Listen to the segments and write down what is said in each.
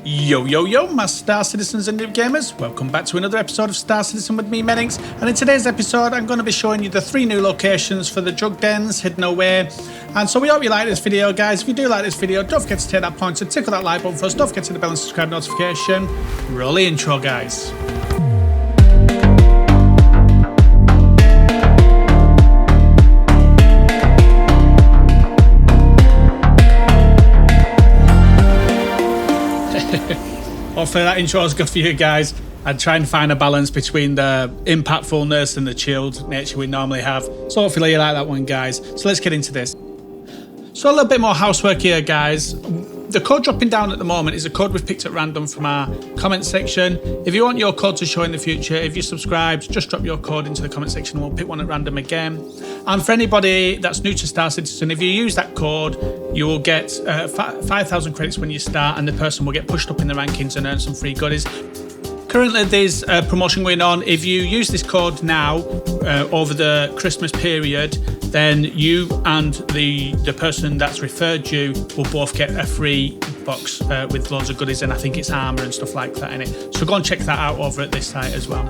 Yo, yo, yo, my Star Citizens and Noob Gamers. Welcome back to another episode of Star Citizen with me, Menix. And in today's episode, I'm going to be showing you the 3 new locations for the drug dens hidden away. And so we hope you like this video, guys. If you do like this video, don't forget to take that point and tickle that like button first. Don't forget to hit the bell and subscribe notification. Roll the intro, guys. Hopefully that intro is good for you guys. I try and find a balance between the impactfulness and the chilled nature we normally have. So hopefully you like that one, guys. So let's get into this. So a little bit more housework here, guys. The code dropping down at the moment is a code we've picked at random from our comment section. If you want your code to show in the future, if you're subscribed, just drop your code into the comment section and we'll pick one at random again. And for anybody that's new to Star Citizen, if you use that code, you will get 5,000 credits when you start, and the person will get pushed up in the rankings and earn some free goodies. Currently, there's a promotion going on. If you use this code now, over the Christmas period, then you and the person that's referred you will both get a free box with loads of goodies, and I think it's armor and stuff like that in it. So go and check that out over at this site as well.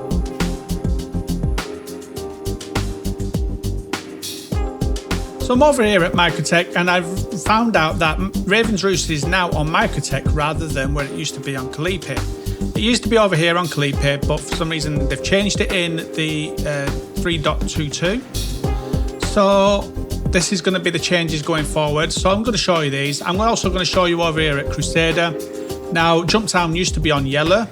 So I'm over here at microTech, and I've found out that Raven's Roost is now on microTech rather than where it used to be on Calliope. It used to be over here on Calliope, but for some reason they've changed it in the 3.22. So this is going to be the changes going forward. So I'm going to show you these. I'm also going to show you over here at Crusader. Now, Jumptown used to be on yellow,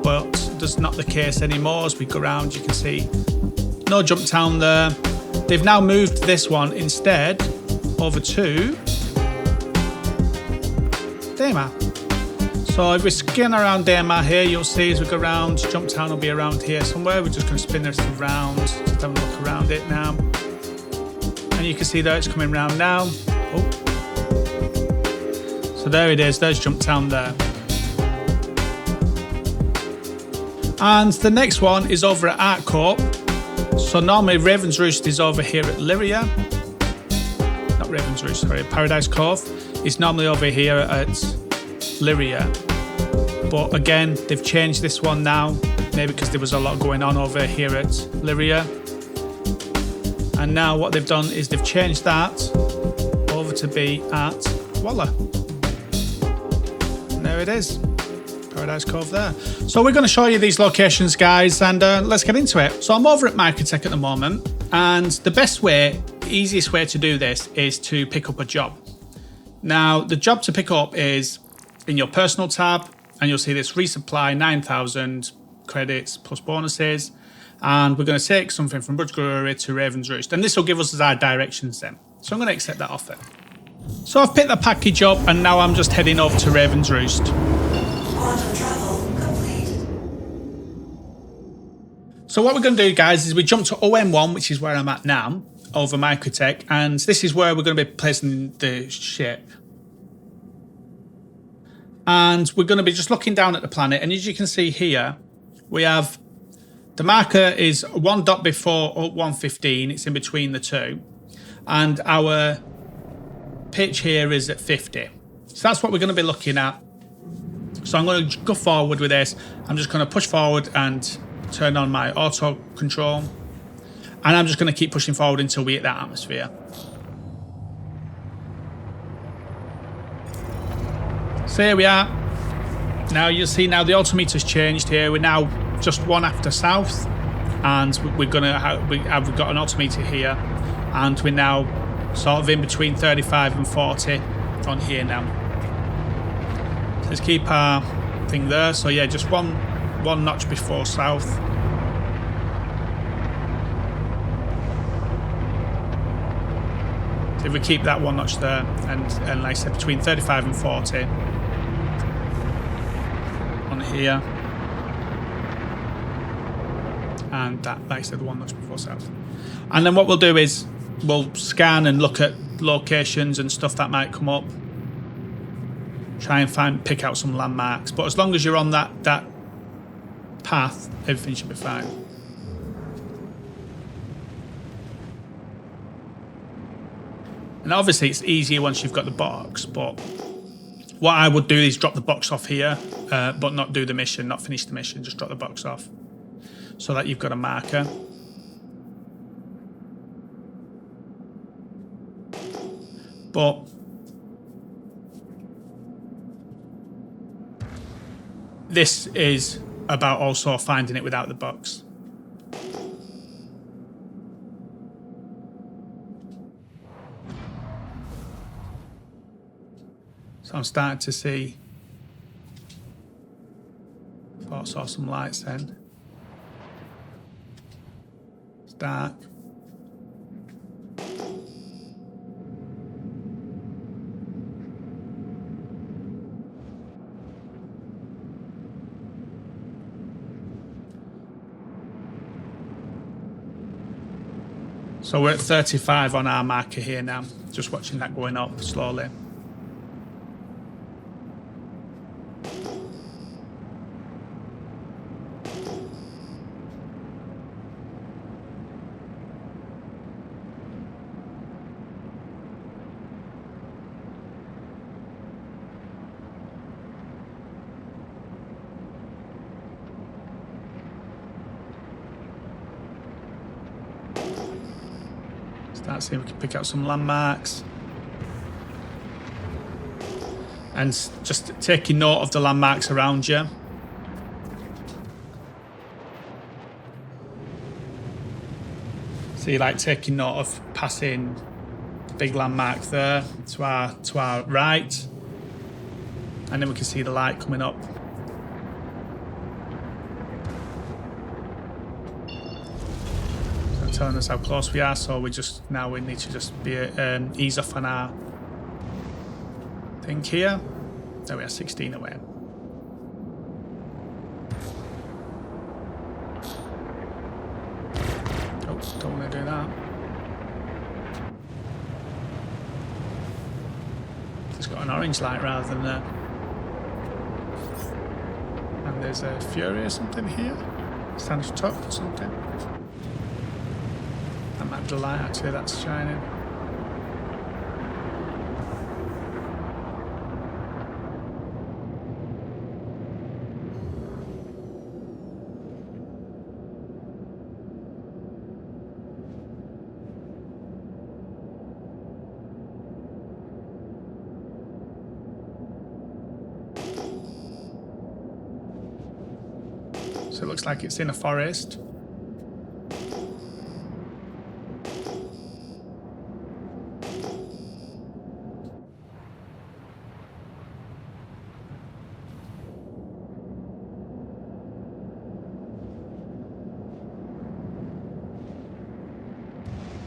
but that's not the case anymore. As we go around, you can see no Jumptown there. They've now moved this one instead over to Daymar. So if we scan around Daymar here, you'll see as we go around, Jumptown will be around here somewhere. We're just going to spin this around, just have a look around it now. And you can see that it's coming around now. Oh. So there it is, there's Jumptown there. And the next one is over at ArcCorp. So normally Raven's Roost is over here at Lyria. Not Raven's Roost, sorry, Paradise Cove. It's normally over here at Lyria. But again, they've changed this one now, maybe because there was a lot going on over here at Lyria. And now what they've done is they've changed that over to be at Walla. And there it is. Paradise Cove there. So we're going to show you these locations, guys, and let's get into it. So I'm over at microTech at the moment, and the best way, easiest way to do this is to pick up a job. Now, the job to pick up is in your personal tab, and you'll see this resupply 9,000 credits plus bonuses. And we're going to take something from Budge Brewery to Raven's Roost, and this will give us our directions then. So I'm going to accept that offer. So I've picked the package up, and now I'm just heading over to Raven's Roost. So what we're going to do, guys, is we jump to OM1, which is where I'm at now, over microTech, and this is where we're going to be placing the ship. And we're going to be just looking down at the planet, and as you can see here, we have the marker is 1 dot before 115, it's in between the two, and our pitch here is at 50. So that's what we're going to be looking at. So I'm going to go forward with this. I'm just going to push forward and turn on my auto control, and I'm just going to keep pushing forward until we hit that atmosphere. So here we are. Now you'll see now the altimeter's changed here. We're now just 1 after south, and we've got an altimeter here, and we're now sort of in between 35 and 40 on here now. So let's keep our thing there. So yeah, just one notch before south. So if we keep that 1 notch there, and like I said, between 35 and 40 on here, and that, like I said, the 1 notch before south. And then what we'll do is we'll scan and look at locations and stuff that might come up. Try and pick out some landmarks, but as long as you're on that path, everything should be fine. And obviously it's easier once you've got the box, but What I would do is drop the box off here, but not do the mission, not finish the mission, just drop the box off so that you've got a marker. But this is about also finding it without the box. So I'm starting to see. Thought I saw some lights then. It's dark. So we're at 35 on our marker here now. Just watching that going up slowly. Start seeing if we can pick out some landmarks. And just taking note of the landmarks around you. So you like taking note of passing the big landmark there to our right. And then we can see the light coming up. Telling us how close we are, so we need to just be ease off on our thing here. There we are, 16 away. Oh, don't want to do that. It's got an orange light rather than a... And there's a Fury or something here. Standard top or something. That might be the light actually that's shining. So it looks like it's in a forest.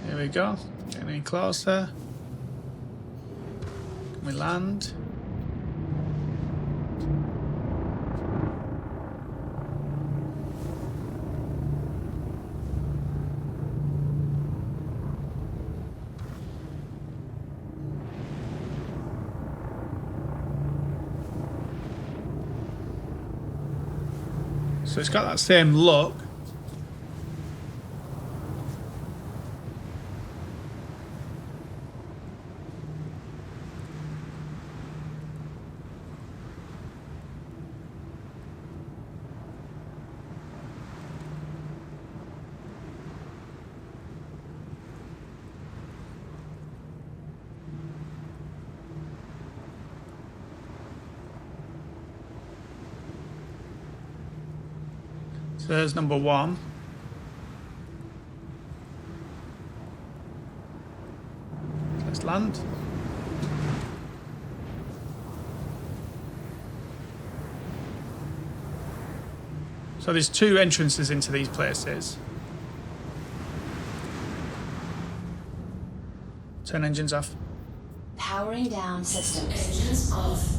Here we go, getting in closer. Can we land? So it's got that same look. So there's number one. Let's land. So there's two entrances into these places. Turn engines off. Powering down systems. Engines off.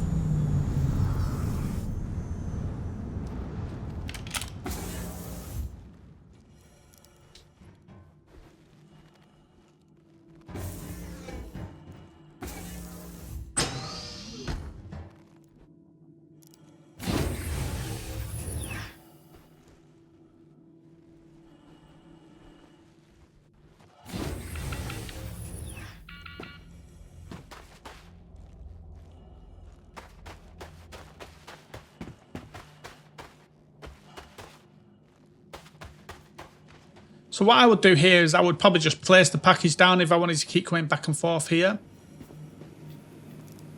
So what I would do here is I would probably just place the package down if I wanted to keep coming back and forth here.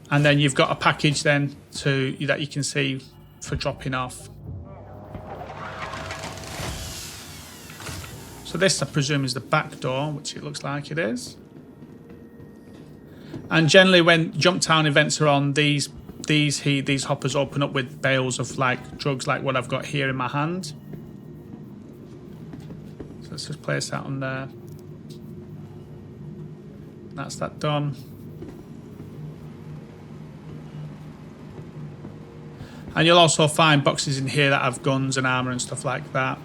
And then you've got a package then that you can see for dropping off. So this, I presume, is the back door, which it looks like it is. And generally when Jumptown events are on, these hoppers open up with bales of like drugs like what I've got here in my hand. So let's just place that on there. That's that done. And you'll also find boxes in here that have guns and armor and stuff like that.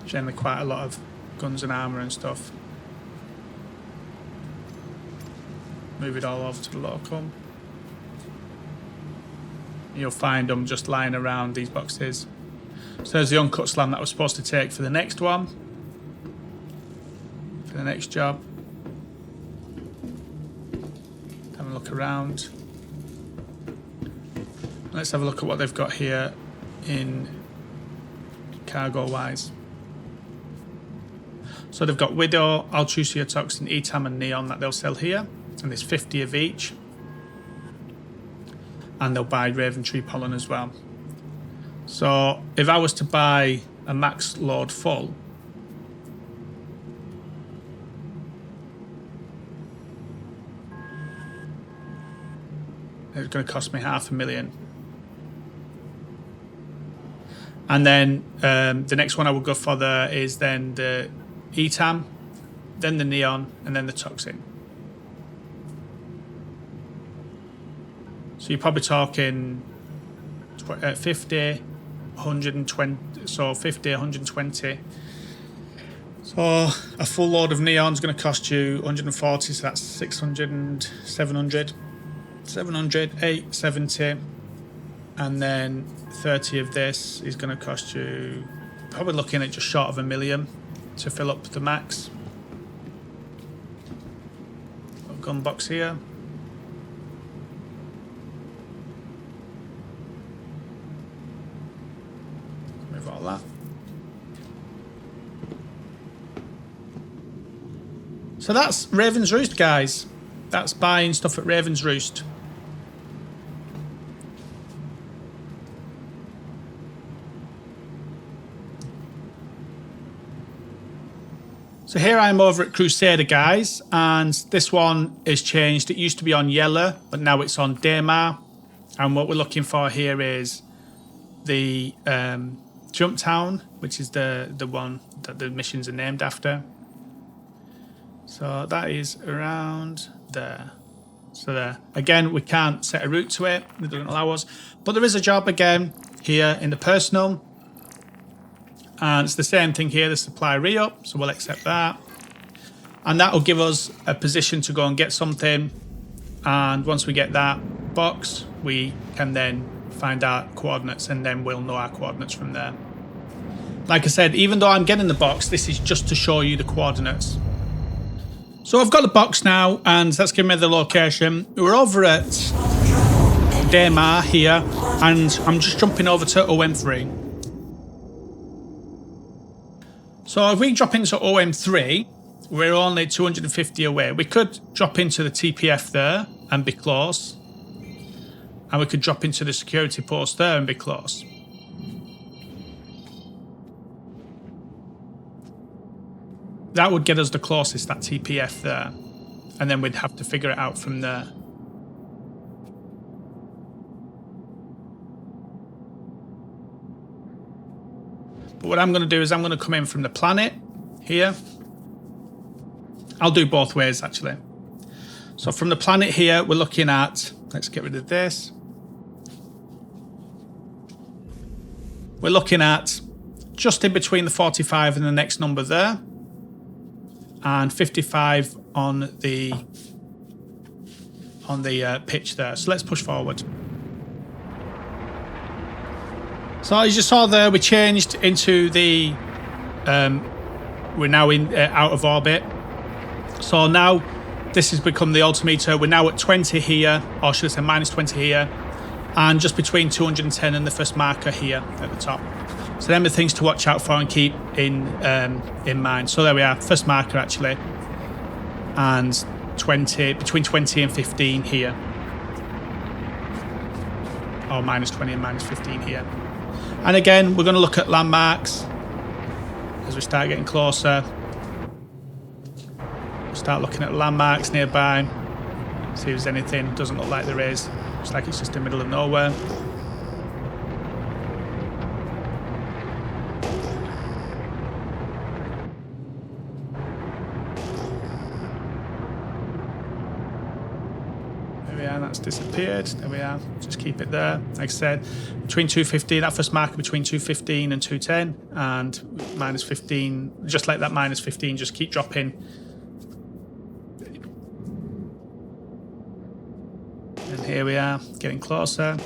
Generally quite a lot of guns and armor and stuff. Move it all over to the local. You'll find them just lying around these boxes. So there's the uncut slam that I was supposed to take for the next one. For the next job. Have a look around. Let's have a look at what they've got here in cargo wise. So they've got Widow, Altrusia Toxin, ETAM and Neon that they'll sell here. And there's 50 of each. And they'll buy Raven Tree Pollen as well. So if I was to buy a max load full, it's going to cost me $500,000. And then the next one I would go for there is then the ETAM, then the Neon, and then the Toxin. So you're probably talking 50, 120, so 50, 120. So a full load of Neon is going to cost you 140, so that's 600 and 700. 700, 870. And then 30 of this is going to cost you, probably looking at just short of $1 million to fill up the max. Little gun box here. Move all that. So that's Raven's Roost, guys. That's buying stuff at Raven's Roost. So here I'm over at Crusader, guys, and this one is changed. It used to be on Yellow, but now it's on Daymar. And what we're looking for here is the Jumptown, which is the one that the missions are named after. So that is around there. So there. Again, we can't set a route to it. It doesn't allow us. But there is a job again here in the personal. And it's the same thing here, the supply re-up, so we'll accept that. And that will give us a position to go and get something. And once we get that box, we can then find our coordinates, and then we'll know our coordinates from there. Like I said, even though I'm getting the box, this is just to show you the coordinates. So I've got the box now, and that's giving me the location. We're over at Daymar here, and I'm just jumping over to OM3. So if we drop into OM3, we're only 250 away. We could drop into the TPF there and be close. And we could drop into the security post there and be close. That would get us the closest, that TPF there. And then we'd have to figure it out from there. But what I'm going to do is I'm going to come in from the planet here. I'll do both ways, actually. So from the planet here, we're looking at, let's get rid of this. We're looking at just in between the 45 and the next number there. And 55 on the pitch there. So let's push forward. So as you saw there, we changed into the, we're now in out of orbit. So now this has become the altimeter. We're now at 20 here, or should I say minus 20 here, and just between 210 and the first marker here at the top. So them are things to watch out for and keep in mind. So there we are, first marker actually, and 20 between 20 and 15 here, or minus 20 and minus 15 here. And again, we're going to look at landmarks as we start getting closer. We'll start looking at landmarks nearby, see if there's anything. Doesn't look like there is. Looks like it's just in the middle of nowhere. That's disappeared. There we are. Just keep it there. Like I said, between 215, that first marker between 215 and 210, and minus 15, just like that minus 15, just keep dropping. And here we are, getting closer.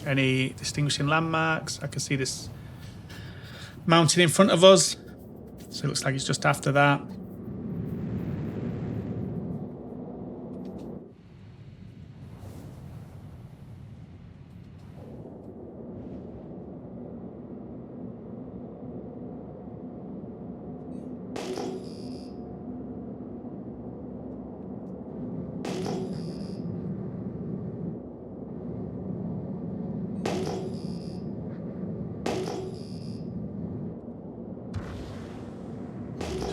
Any distinguishing landmarks? I can see this mountain in front of us, so it looks like it's just after that.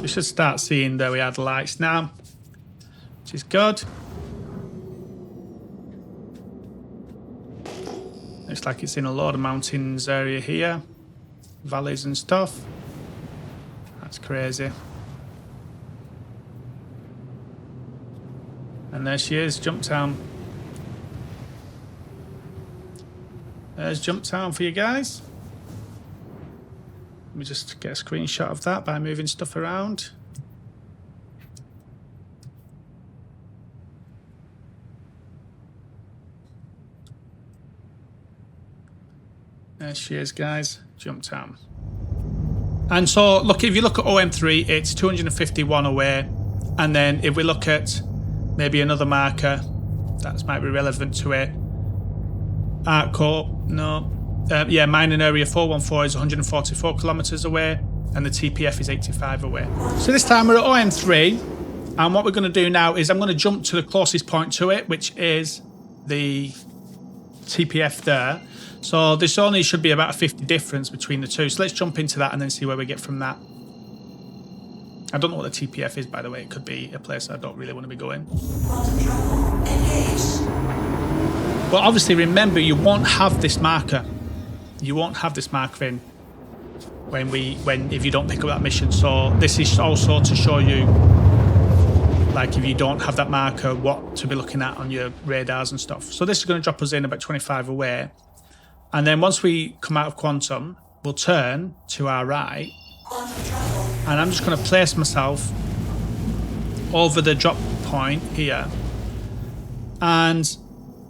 We should start seeing that we had lights now, which is good. Looks like it's in a lot of mountains area here, valleys and stuff. That's crazy. And there she is, Jumptown. There's Jumptown for you guys. Let me just get a screenshot of that by moving stuff around. There she is, guys, Jumptown. And so, look, if you look at OM3, it's 251 away. And then if we look at maybe another marker that might be relevant to it, ArcCorp, no. Yeah, mining area 414 is 144 kilometers away, and the TPF is 85 away. So this time we're at OM3, and what we're going to do now is I'm going to jump to the closest point to it, which is the TPF there. So this only should be about a 50 difference between the two. So let's jump into that and then see where we get from that. I don't know what the TPF is, by the way. It could be a place I don't really want to be going. But obviously, remember, you won't have this marker. You won't have this marker in if you don't pick up that mission. So this is also to show you, like, if you don't have that marker, what to be looking at on your radars and stuff. So this is going to drop us in about 25 away. And then once we come out of quantum, we'll turn to our right. And I'm just going to place myself over the drop point here. And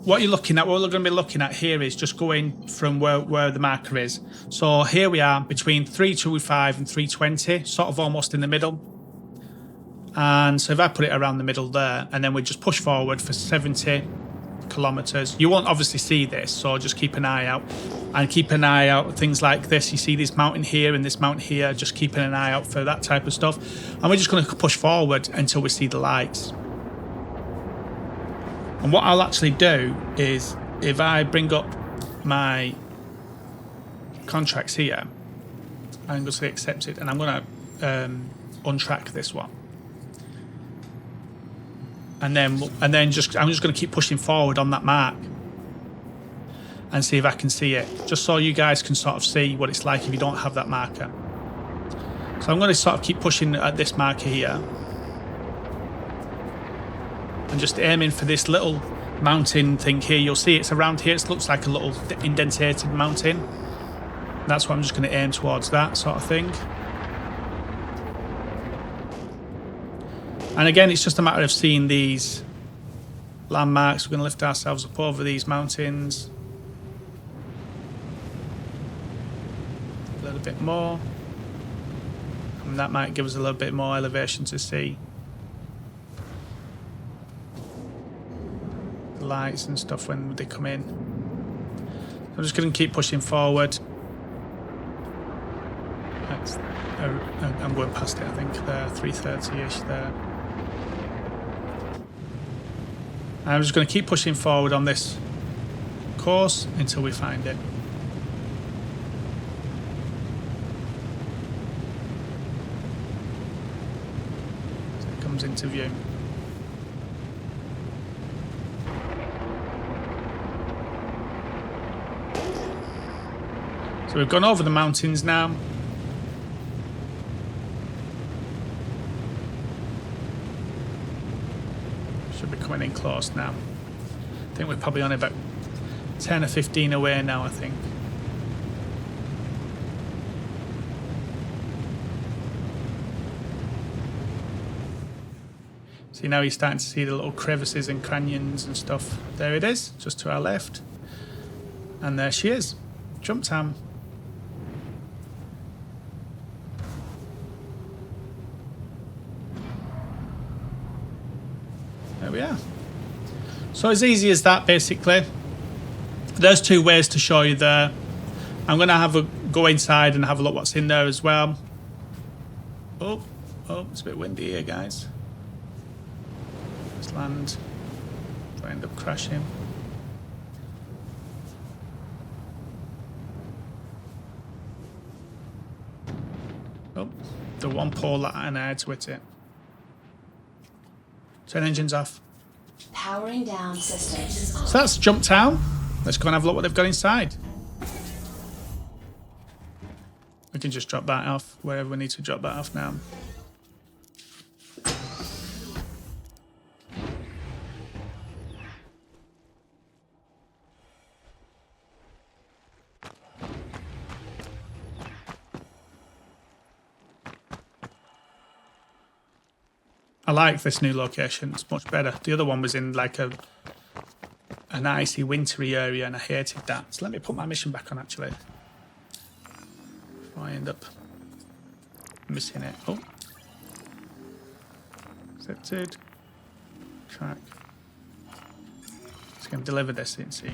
what you're looking at, what we're going to be looking at here is just going from where the marker is. So here we are between 325 and 320, sort of almost in the middle. And so if I put it around the middle there, and then we just push forward for 70 kilometers. You won't obviously see this, so just keep an eye out. And keep an eye out things like this. You see this mountain here and this mountain here, just keeping an eye out for that type of stuff. And we're just going to push forward until we see the lights. And what I'll actually do is, if I bring up my contracts here, I'm going to say accept it, and I'm going to untrack this one. And then I'm just going to keep pushing forward on that mark and see if I can see it, just so you guys can sort of see what it's like if you don't have that marker. So I'm going to sort of keep pushing at this marker here and just aiming for this little mountain thing here. You'll see it's around here. It looks like a little indentated mountain. That's what I'm just going to aim towards, that sort of thing. And again, it's just a matter of seeing these landmarks. We're going to lift ourselves up over these mountains a little bit more. And that might give us a little bit more elevation to see the lights and stuff when they come in. I'm just going to keep pushing forward. I'm going past it, I think, there, 3:30-ish there. I'm just going to keep pushing forward on this course until we find it. So it comes into view. So we've gone over the mountains now. Should be coming in close now. I think we're probably only about 10 or 15 away now, I think. See, now you're starting to see the little crevices and canyons and stuff. There it is, just to our left. And there she is, Jumptown. There we are. So as easy as that, basically. There's two ways to show you there. I'm going to have a go inside and have a look what's in there as well. Oh, it's a bit windy here, guys. Let's land. I end up crashing. Oh, the one pole that I had to hit it. Turn engines off. Powering down systems. So that's Jumptown. Let's go and have a look what they've got inside. We can just drop that off wherever we need to drop that off now. I like this new location. It's much better. The other one was in like an icy, wintry area, and I hated that. So let me put my mission back on, actually. Before I end up missing it. Oh. Accepted. Track. Just going to deliver this in, see.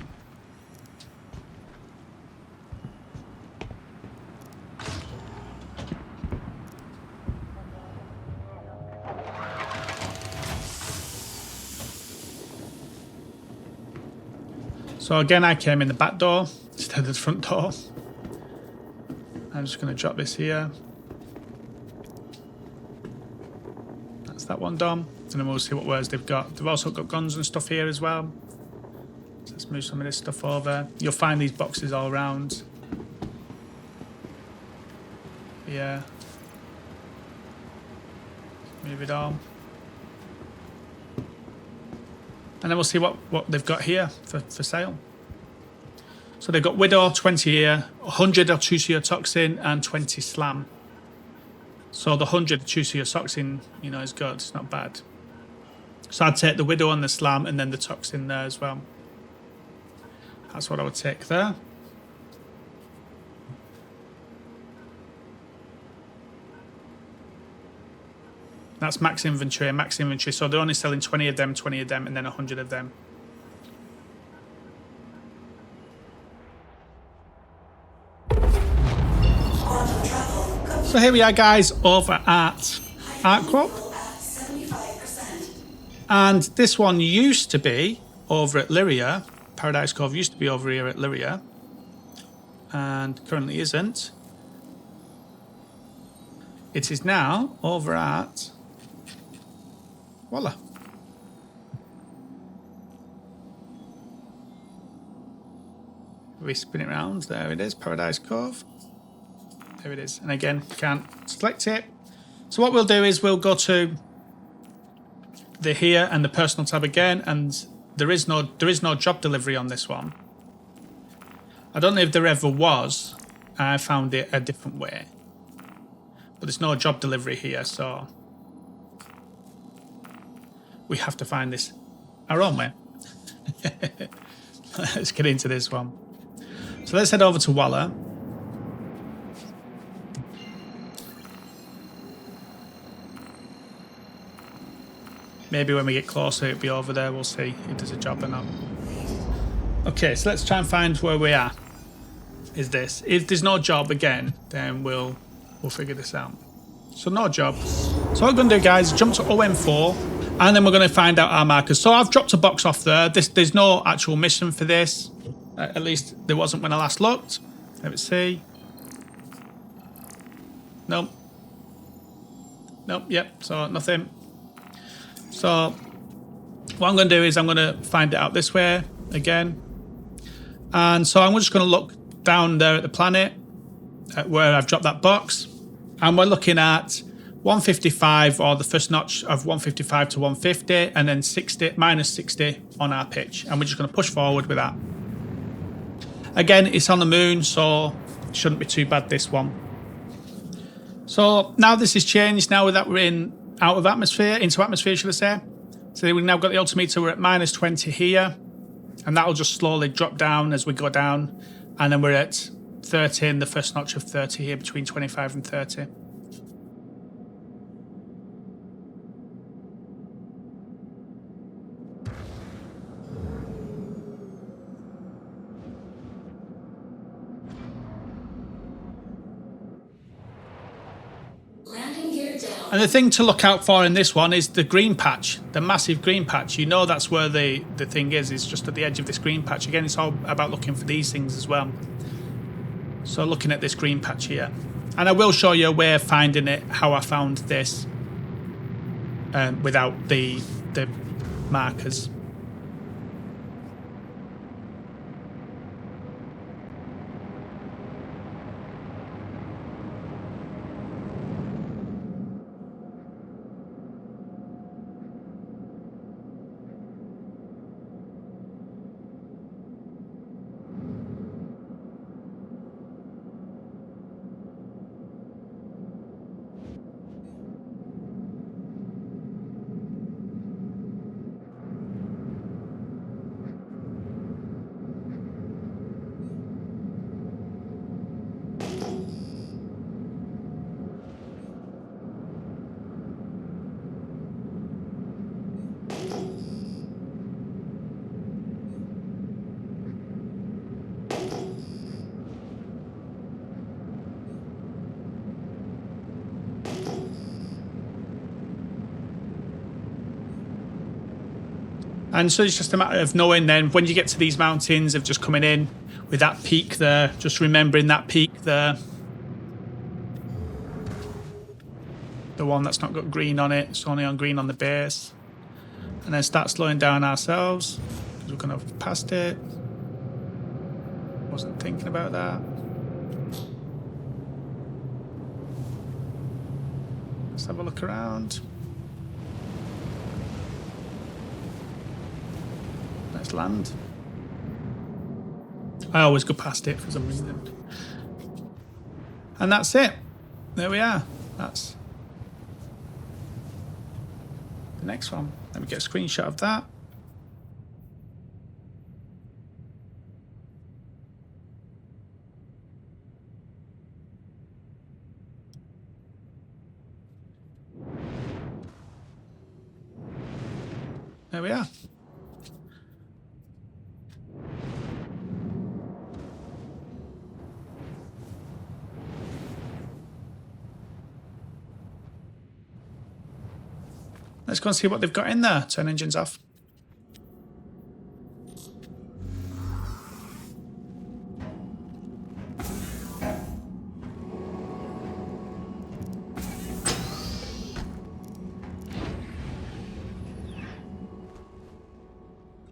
So again, I came in the back door instead of the front door. I'm just going to drop this here. That's that one done. And then we'll see what wares they've got. They've also got guns and stuff here as well. So let's move some of this stuff over. You'll find these boxes all around. Yeah. Move it on. And then we'll see what they've got here for sale. So they've got Widow, 20 here, 100 aUEC and 20 Slam. So the 100 aUEC, you know, is good. It's not bad. So I'd take the Widow and the Slam and then the Toxin there as well. That's what I would take there. That's max inventory and max inventory. So they're only selling 20 of them, and then 100 of them. So here we are, guys, over at ArcCorp. And this one used to be over at Lyria. Paradise Cove used to be over here at Lyria. And currently isn't. It is now over at Walla. We spin it around. There it is, Paradise Cove. There it is. And again, can't select it. So what we'll do is we'll go to the here and the personal tab again, and there is no job delivery on this one. I don't know if there ever was. I found it a different way. But there's no job delivery here, so we have to find this our own way. Let's get into this one. So let's head over to Walla. Maybe when we get closer it'll be over there. We'll see if there's a job or not. Okay, so let's try and find where we are. Is this. If there's no job again, then we'll we'll figure this out. So no job. So what I'm going to do, guys, is jump to OM4, and then we're going to find out our markers. So I've dropped a box off there. There's no actual mission for this. At least there wasn't when I last looked. Let's see. Nope. Nope, yep, so nothing. So what I'm going to do is I'm going to find it out this way again. And so I'm just going to look down there at the planet where I've dropped that box. And we're looking at 155, or the first notch of 155 to 150, and then 60, minus 60 on our pitch. And we're just going to push forward with that. Again, it's on the moon, so it shouldn't be too bad, this one. So now this has changed, now that we're out of atmosphere, into atmosphere, should I say. So we've now got the altimeter, we're at minus 20 here. And that'll just slowly drop down as we go down. And then we're at 30 in the first notch of 30 here, between 25 and 30. And the thing to look out for in this one is the green patch, the massive green patch. You know that's where the thing is. It's just at the edge of this green patch. Again, it's all about looking for these things as well. So looking at this green patch here. And I will show you a way of finding it, how I found this without the markers. And so it's just a matter of knowing then when you get to these mountains of just coming in with that peak there, just remembering that peak there. The one that's not got green on it, it's only on green on the base. And then start slowing down ourselves, because we're going to have passed it. Wasn't thinking about that. Let's have a look around. Let's land. I always go past it for some reason. And that's it. There we are. That's the next one. Let me get a screenshot of that. There we are. Let's go and see what they've got in there. Turn engines off.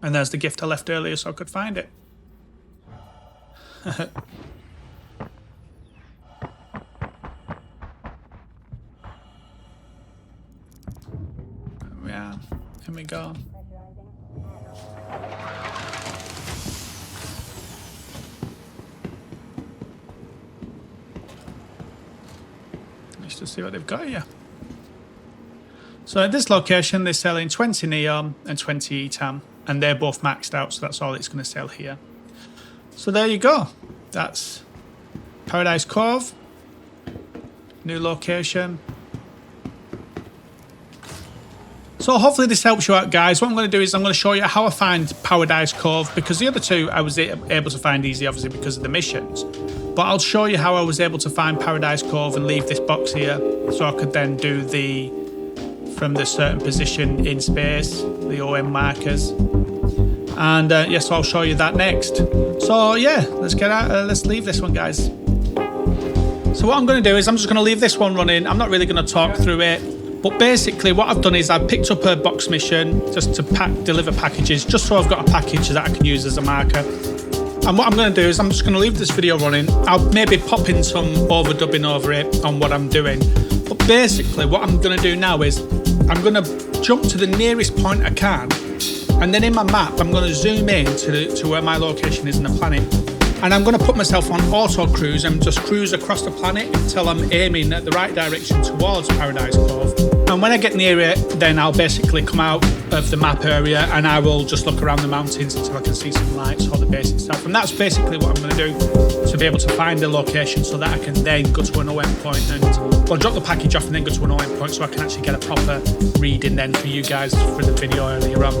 And there's the gift I left earlier so I could find it. Yeah, here we go. Let's just see what they've got here. So at this location, they're selling 20 neon and 20 etam, and they're both maxed out, so that's all it's going to sell here. So there you go. That's Paradise Cove. New location. So hopefully this helps you out, guys. What I'm going to do is I'm going to show you how I find Paradise Cove, because the other two I was able to find easy, obviously, because of the missions. But I'll show you how I was able to find Paradise Cove and leave this box here, so I could then do from the certain position in space, the OM markers. And yes, so I'll show you that next. So yeah, let's leave this one, guys. So what I'm going to do is I'm just going to leave this one running. I'm not really going to talk through it, but basically what I've done is I've picked up a box mission just to deliver packages, just so I've got a package that I can use as a marker. And what I'm going to do is I'm just going to leave this video running. I'll maybe pop in some overdubbing over it on what I'm doing. But basically what I'm going to do now is I'm going to jump to the nearest point I can, and then in my map I'm going to zoom in to where my location is in the planet. And I'm going to put myself on auto cruise and just cruise across the planet until I'm aiming at the right direction towards Paradise Cove. And when I get near it, then I'll basically come out of the map area and I will just look around the mountains until I can see some lights or the basic stuff. And that's basically what I'm going to do to be able to find the location, so that I can then go to an OM point and drop the package off and then go to an OM point, so I can actually get a proper reading then for you guys for the video earlier on.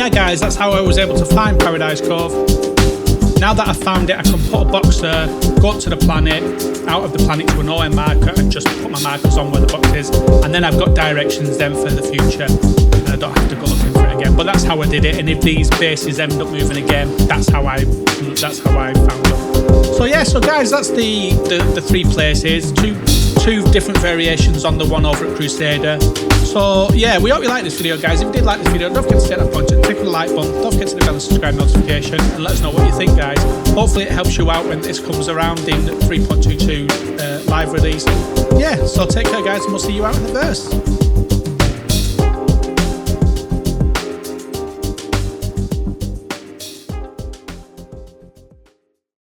yeah, guys, that's how I was able to find Paradise Cove. Now that I've found it, I can put a box there, go up to the planet, out of the planet to an OM marker, and just put my markers on where the box is. And then I've got directions then for the future, and I don't have to go looking for it again. But that's how I did it. And if these bases end up moving again, that's how I found them. So yeah, so guys, that's the 3 places, two different variations on the one over at Crusader. So yeah, we hope you liked this video, guys. If you did like this video, don't forget to take that punch and click the like button. Don't forget to hit the bell and subscribe notification, and let us know what you think, guys. Hopefully it helps you out when this comes around in 3.22 live release. Yeah, so take care, guys, and we'll see you out in the verse.